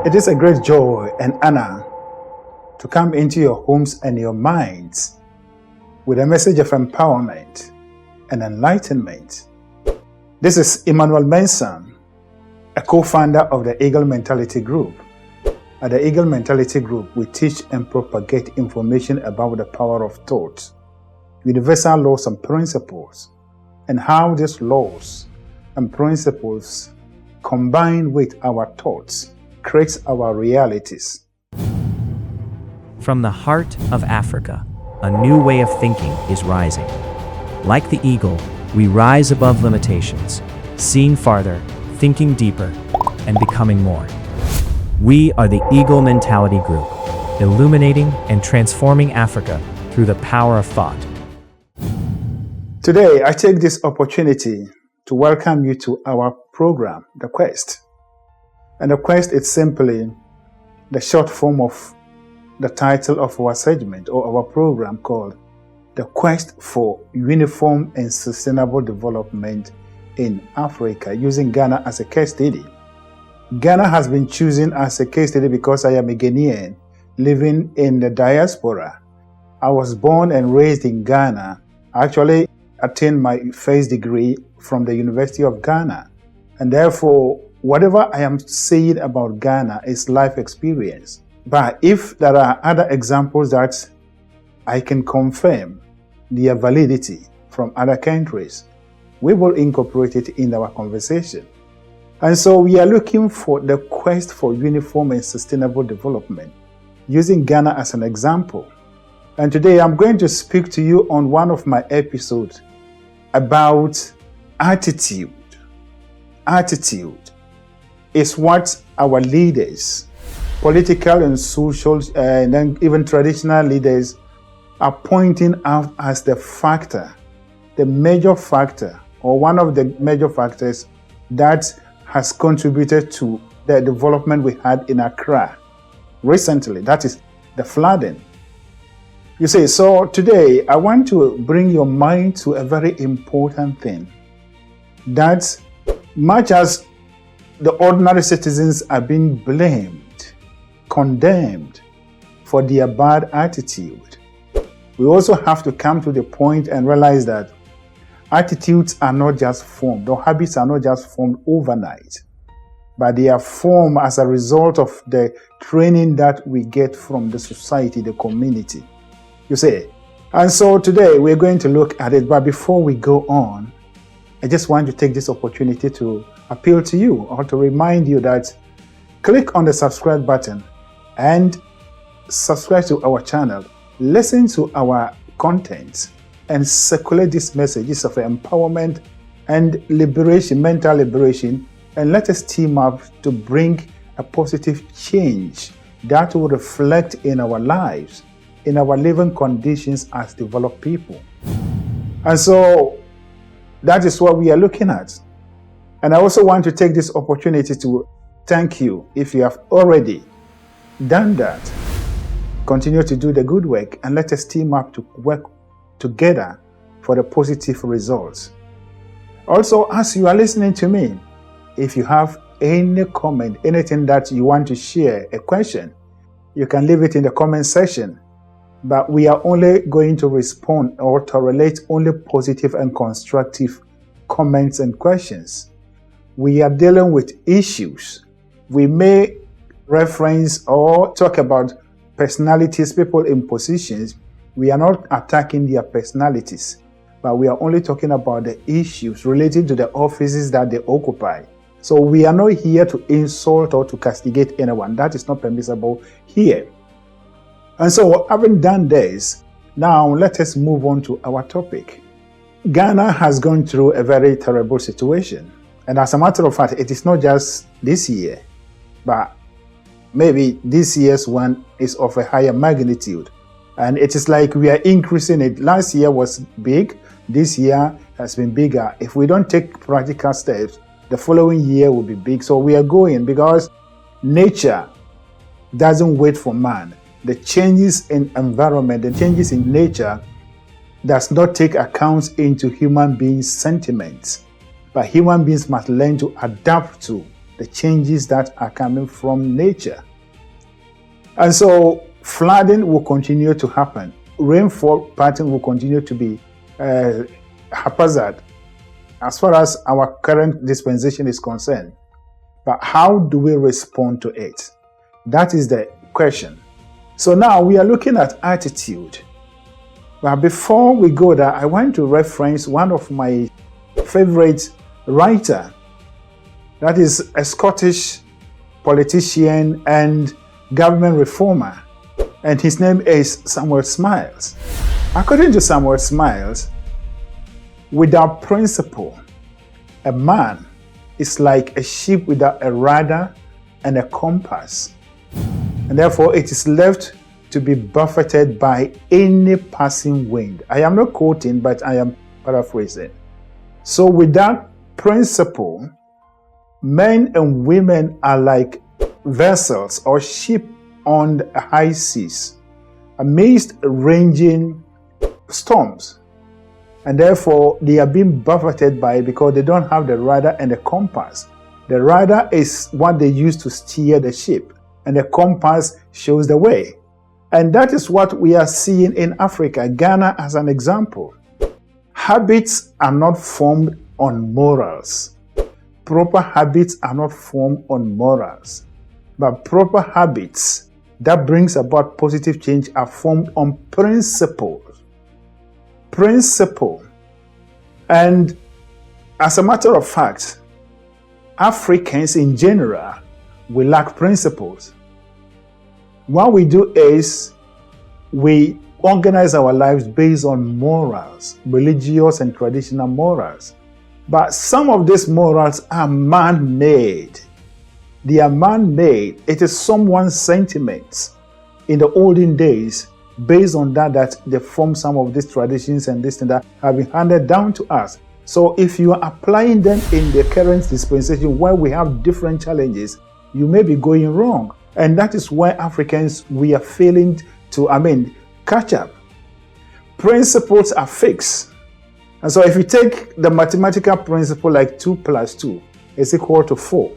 It is a great joy and honor to come into your homes and your minds with a message of empowerment and enlightenment. This is Emmanuel Benson, a co-founder of the Eagle Mentality Group. At the Eagle Mentality Group, we teach and propagate information about the power of thought, universal laws and principles, and how these laws and principles combined with our thoughts creates our realities. From the heart of Africa, a new way of thinking is rising. Like the eagle, we rise above limitations, seeing farther, thinking deeper, and becoming more. We are the Eagle Mentality Group, illuminating and transforming Africa through the power of thought. Today, I take this opportunity to welcome you to our program, The Quest. And The Quest is simply the short form of the title of our segment or our program called The Quest for Uniform and Sustainable Development in Africa, using Ghana as a case study. Ghana has been chosen as a case study because I am a Ghanaian living in the diaspora. I was born and raised in Ghana. I actually attained my first degree from the University of Ghana. And therefore, whatever I am saying about Ghana is life experience. But if there are other examples that I can confirm their validity from other countries, we will incorporate it in our conversation. And so we are looking for the quest for uniform and sustainable development, using Ghana as an example. And today I'm going to speak to you on one of my episodes about attitude. Attitude is what our leaders, political and social, and then even traditional leaders, are pointing out as the factor, the major factor, or one of the major factors that has contributed to the development we had in Accra recently. That is the flooding. You see, so today I want to bring your mind to a very important thing. That much as the ordinary citizens are being blamed, condemned for their bad attitude, we also have to come to the point and realize that attitudes are not just formed, or habits are not just formed overnight, but they are formed as a result of the training that we get from the society, the community. You see? And so today we're going to look at it, but before we go on, I just want to take this opportunity to appeal to you or to remind you that click on the subscribe button and subscribe to our channel. Listen to our content and circulate these messages of empowerment and liberation, mental liberation, and let us team up to bring a positive change that will reflect in our lives, in our living conditions as developed people. And so that is what we are looking at. And I also want to take this opportunity to thank you if you have already done that. Continue to do the good work and let us team up to work together for the positive results. Also, as you are listening to me, if you have any comment, anything that you want to share, a question, you can leave it in the comment section. But we are only going to respond or to relate only positive and constructive comments and questions. We are dealing with issues. We may reference or talk about personalities, people in positions. We are not attacking their personalities, but we are only talking about the issues related to the offices that they occupy. So we are not here to insult or to castigate anyone. That is not permissible here. And so having done this, now let us move on to our topic. Ghana has gone through a very terrible situation. And as a matter of fact, it is not just this year, but maybe this year's one is of a higher magnitude. And it is like we are increasing it. Last year was big. This year has been bigger. If we don't take practical steps, the following year will be big. So we are going because nature doesn't wait for man. The changes in environment, the changes in nature does not take account into human beings' sentiments. But human beings must learn to adapt to the changes that are coming from nature. And so flooding will continue to happen. Rainfall pattern will continue to be haphazard as far as our current dispensation is concerned. But how do we respond to it? That is the question. So now we are looking at attitude. But before we go there, I want to reference one of my favorite writer. That is a Scottish politician and government reformer. And his name is Samuel Smiles. According to Samuel Smiles, without principle, a man is like a ship without a rudder and a compass. And therefore, it is left to be buffeted by any passing wind. I am not quoting, but I am paraphrasing. So without principle, men and women are like vessels or ship on the high seas, amidst raging storms. And therefore, they are being buffeted by it because they don't have the rudder and the compass. The rudder is what they use to steer the ship, and the compass shows the way. And that is what we are seeing in Africa, Ghana as an example. Habits are not formed on morals. Proper habits are not formed on morals. But proper habits that brings about positive change are formed on principles. Principle. And as a matter of fact, Africans in general, we lack principles. What we do is we organize our lives based on morals, religious and traditional morals. But some of these morals are man-made. They are man-made. It is someone's sentiments in the olden days. Based on that they form some of these traditions and this thing that have been handed down to us. So if you are applying them in the current dispensation where we have different challenges, you may be going wrong. And that is why Africans, we are failing to, catch up. Principles are fixed. And so if you take the mathematical principle like 2 plus 2 is equal to 4.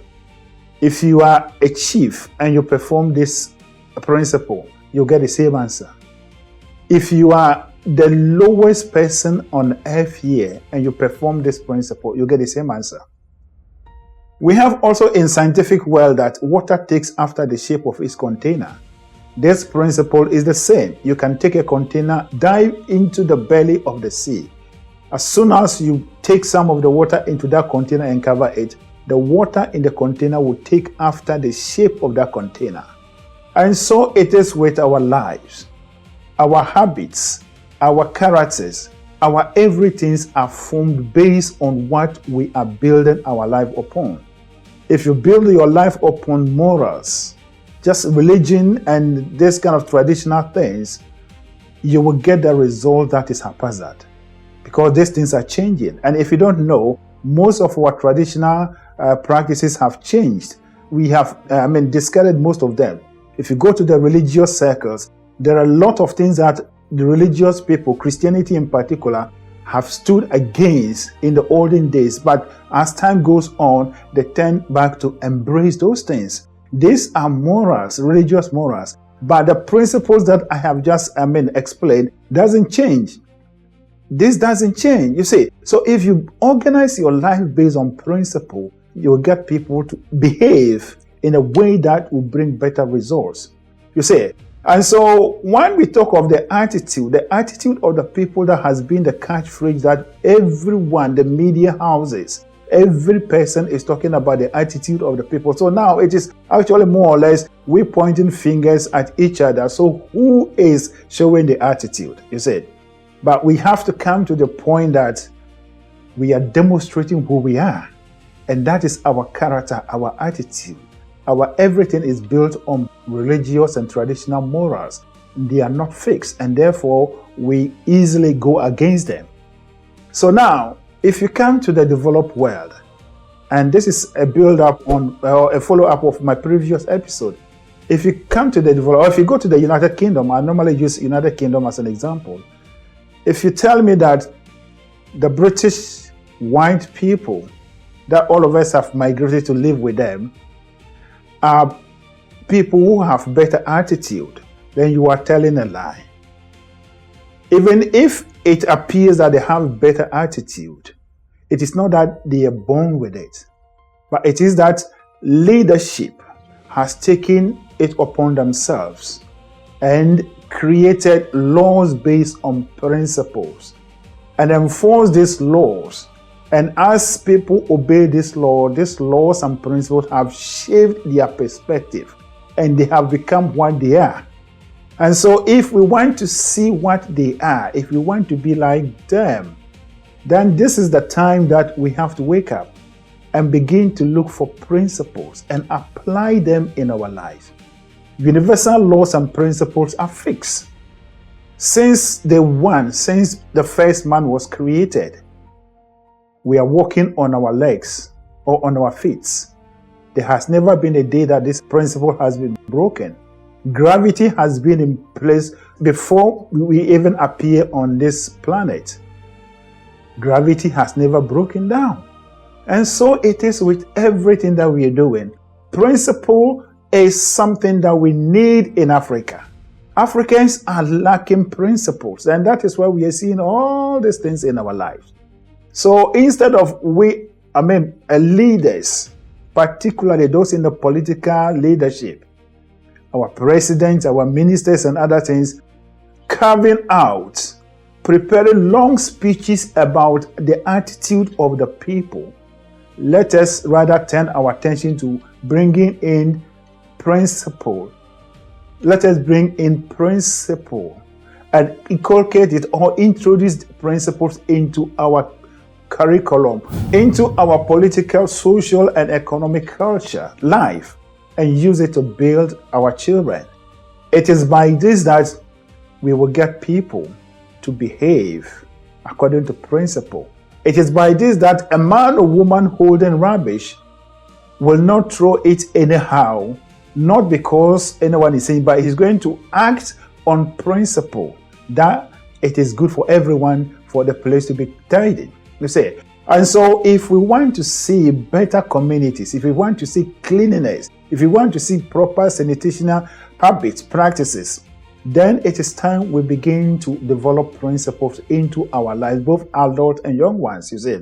If you are a chief and you perform this principle, you get the same answer. If you are the lowest person on earth here and you perform this principle, you get the same answer. We have also in scientific world that water takes after the shape of its container. This principle is the same. You can take a container, dive into the belly of the sea. As soon as you take some of the water into that container and cover it, the water in the container will take after the shape of that container. And so it is with our lives. Our habits, our characters, our everythings are formed based on what we are building our life upon. If you build your life upon morals, just religion and this kind of traditional things, you will get the result that is haphazard because these things are changing. And if you don't know, most of our traditional practices have changed. We have, discarded most of them. If you go to the religious circles, there are a lot of things that the religious people, Christianity in particular, have stood against in the olden days. But as time goes on, they tend back to embrace those things. These are morals, religious morals. But the principles that I have just explained doesn't change. This doesn't change. You see, so if you organize your life based on principle, you'll get people to behave in a way that will bring better results. You see, and so when we talk of the attitude of the people that has been the catchphrase that everyone, the media houses, every person is talking about the attitude of the people. So now it is actually more or less we pointing fingers at each other. So who is showing the attitude? You see, but we have to come to the point that we are demonstrating who we are. And that is our character, our attitude. Our everything is built on religious and traditional morals. They are not fixed, and therefore we easily go against them. So now, if you come to the developed world, and this is a build-up on, or a follow-up of my previous episode, if you come to the developed, or if you go to the United Kingdom, I normally use United Kingdom as an example. If you tell me that the British white people, that all of us have migrated to live with them are people who have better attitude, then you are telling a lie. Even if it appears that they have better attitude, it is not that they are born with it, but it is that leadership has taken it upon themselves and created laws based on principles and enforce these laws. And as people obey these laws and principles have shaped their perspective and they have become what they are. And so if we want to see what they are, if we want to be like them, then this is the time that we have to wake up and begin to look for principles and apply them in our lives. Universal laws and principles are fixed. Since the first man was created, we are walking on our legs or on our feet. There has never been a day that this principle has been broken. Gravity has been in place before we even appear on this planet. Gravity has never broken down. And so it is with everything that we are doing. Principle is something that we need in Africa. Africans are lacking principles, and that is why we are seeing all these things in our lives. So instead of leaders, particularly those in the political leadership, our presidents, our ministers and other things, carving out, preparing long speeches about the attitude of the people, let us rather turn our attention to bringing in principle. Let us bring in principle and inculcate it or introduce principles into our curriculum, into our political, social, and economic culture, life, and use it to build our children. It is by this that we will get people to behave according to principle. It is by this that a man or woman holding rubbish will not throw it anyhow, not because anyone is saying, but he's going to act on principle that it is good for everyone for the place to be tidy. You see? And so if we want to see better communities, if we want to see cleanliness, if we want to see proper sanitation habits, practices, then it is time we begin to develop principles into our lives, both adult and young ones, you see.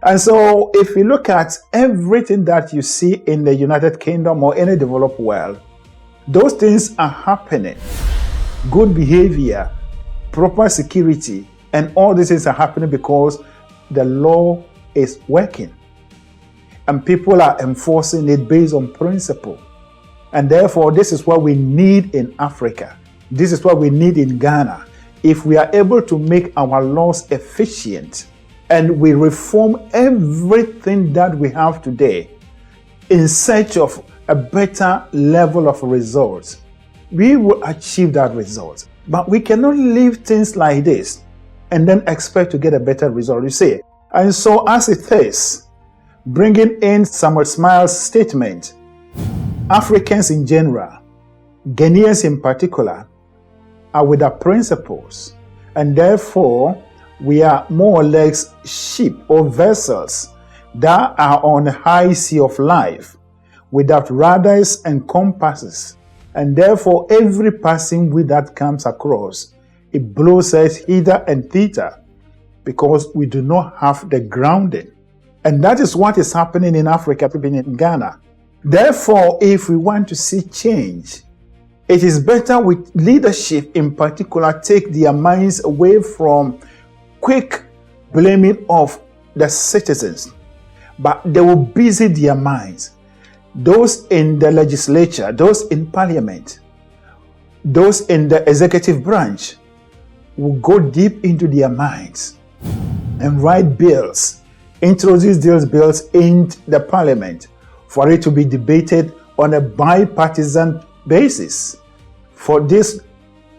And so if you look at everything that you see in the United Kingdom or any developed world, those things are happening. Good behavior, proper security, and all these things are happening because the law is working. And people are enforcing it based on principle. And therefore, this is what we need in Africa. This is what we need in Ghana. If we are able to make our laws efficient and we reform everything that we have today in search of a better level of results, we will achieve that result. But we cannot leave things like this and then expect to get a better result, you see. And so as it is, bringing in Samuel Smiles' statement, Africans in general, Ghanaians in particular, are with our principles, and therefore we are more or less ship or vessels that are on the high sea of life without rudders and compasses, and therefore every passing wind that comes across, it blows us hither and thither because we do not have the grounding. And that is what is happening in Africa, in Ghana. Therefore, if we want to see change, it is better with leadership in particular take their minds away from quick blaming of the citizens, but they will busy their minds. Those in the legislature, those in parliament, those in the executive branch will go deep into their minds and write bills, introduce those bills in the parliament for it to be debated on a bipartisan basis, for these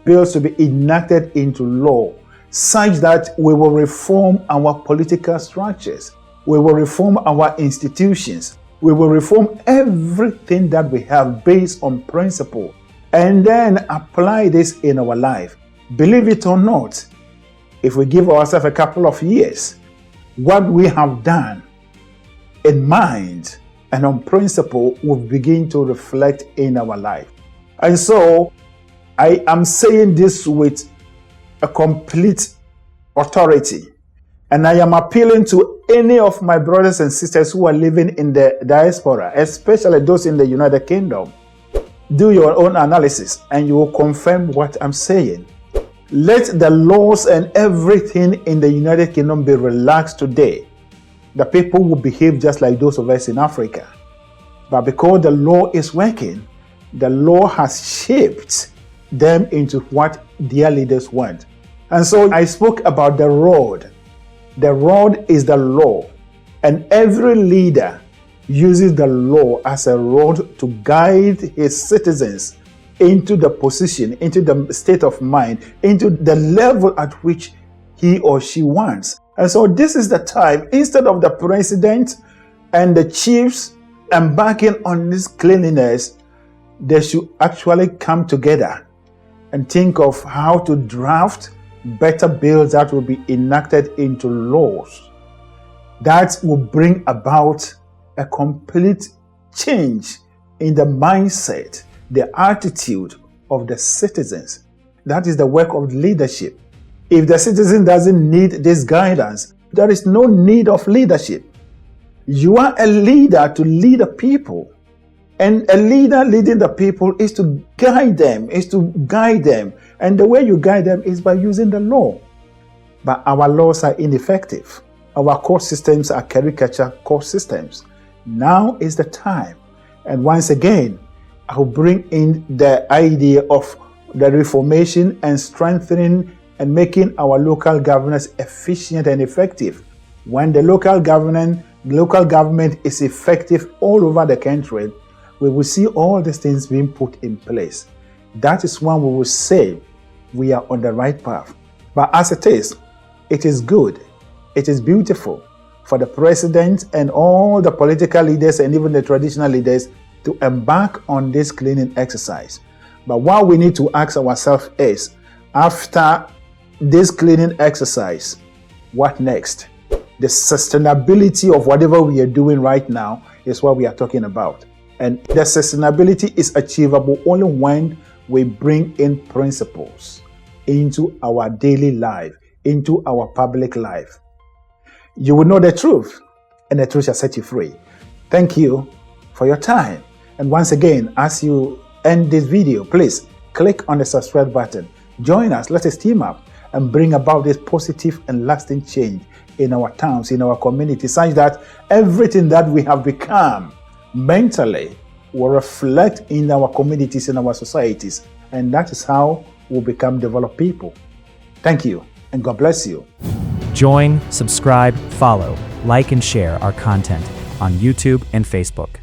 bills to be enacted into law, such that we will reform our political structures, we will reform our institutions, we will reform everything that we have based on principle, and then apply this in our life. Believe it or not, if we give ourselves a couple of years, what we have done in mind and on principle will begin to reflect in our life. And so I am saying this with a complete authority. And I am appealing to any of my brothers and sisters who are living in the diaspora, especially those in the United Kingdom. Do your own analysis and you will confirm what I'm saying. Let the laws and everything in the United Kingdom be relaxed today. The people will behave just like those of us in Africa. But because the law is working, the law has shaped them into what their leaders want. And so I spoke about the rod. The rod is the law. And every leader uses the law as a rod to guide his citizens into the position, into the state of mind, into the level at which he or she wants. And so this is the time, instead of the president and the chiefs embarking on this cleanliness, they should actually come together and think of how to draft better bills that will be enacted into laws that will bring about a complete change in the mindset, the attitude of the citizens. That is the work of leadership. If the citizen doesn't need this guidance, there is no need of leadership. You are a leader to lead the people. And a leader leading the people is to guide them, And the way you guide them is by using the law. But our laws are ineffective. Our court systems are caricature court systems. Now is the time. And once again, I'll bring in the idea of the reformation and strengthening and making our local governance efficient and effective. When the local government is effective all over the country, we will see all these things being put in place. That is when we will say we are on the right path. But as it is good, it is beautiful for the president and all the political leaders and even the traditional leaders to embark on this cleaning exercise. But what we need to ask ourselves is, after this cleaning exercise, what next? The sustainability of whatever we are doing right now is what we are talking about. And the sustainability is achievable only when we bring in principles into our daily life, into our public life. You will know the truth, and the truth shall set you free. Thank you for your time. And once again, as you end this video, please click on the subscribe button. Join us, let us team up and bring about this positive and lasting change in our towns, in our community, such that everything that we have become mentally will reflect in our communities, in our societies. And that is how we'll become developed people. Thank you, and God bless you. Join, subscribe, follow, like, and share our content on YouTube and Facebook.